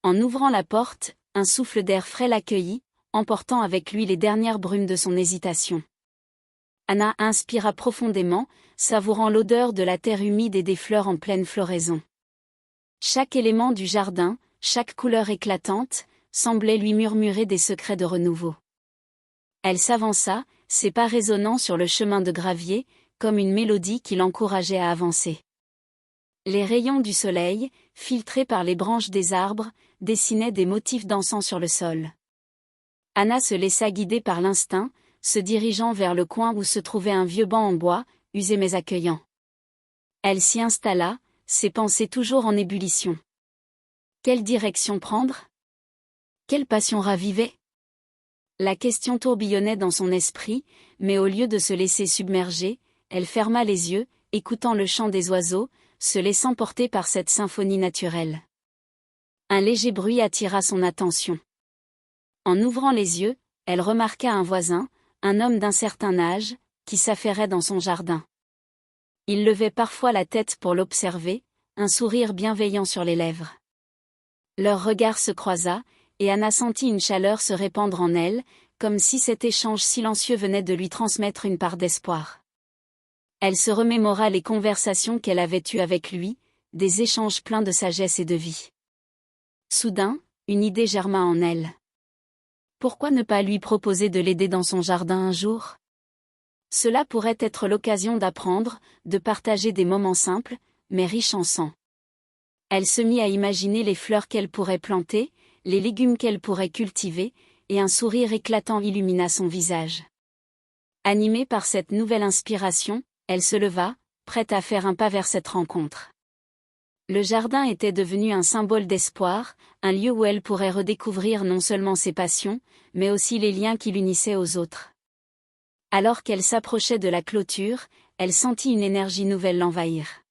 En ouvrant la porte, un souffle d'air frais l'accueillit, emportant avec lui les dernières brumes de son hésitation. Anna inspira profondément, savourant l'odeur de la terre humide et des fleurs en pleine floraison. Chaque élément du jardin, chaque couleur éclatante, semblait lui murmurer des secrets de renouveau. Elle s'avança, ses pas résonnant sur le chemin de gravier, comme une mélodie qui l'encourageait à avancer. Les rayons du soleil, filtrés par les branches des arbres, dessinaient des motifs dansants sur le sol. Anna se laissa guider par l'instinct, se dirigeant vers le coin où se trouvait un vieux banc en bois, usé mais accueillant. Elle s'y installa, ses pensées toujours en ébullition. Quelle direction prendre? Quelle passion raviver? La question tourbillonnait dans son esprit, mais au lieu de se laisser submerger, elle ferma les yeux, écoutant le chant des oiseaux, se laissant porter par cette symphonie naturelle. Un léger bruit attira son attention. En ouvrant les yeux, elle remarqua un voisin, un homme d'un certain âge, qui s'affairait dans son jardin. Il levait parfois la tête pour l'observer, un sourire bienveillant sur les lèvres. Leur regard se croisa, et Anna sentit une chaleur se répandre en elle, comme si cet échange silencieux venait de lui transmettre une part d'espoir. Elle se remémora les conversations qu'elle avait eues avec lui, des échanges pleins de sagesse et de vie. Soudain, une idée germa en elle. Pourquoi ne pas lui proposer de l'aider dans son jardin un jour? Cela pourrait être l'occasion d'apprendre, de partager des moments simples, mais riches en sang. Elle se mit à imaginer les fleurs qu'elle pourrait planter, les légumes qu'elle pourrait cultiver, et un sourire éclatant illumina son visage. Animée par cette nouvelle inspiration, elle se leva, prête à faire un pas vers cette rencontre. Le jardin était devenu un symbole d'espoir, un lieu où elle pourrait redécouvrir non seulement ses passions, mais aussi les liens qui l'unissaient aux autres. Alors qu'elle s'approchait de la clôture, elle sentit une énergie nouvelle l'envahir.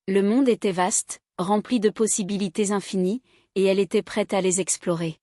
Le monde était vaste, rempli de possibilités infinies, et elle était prête à les explorer.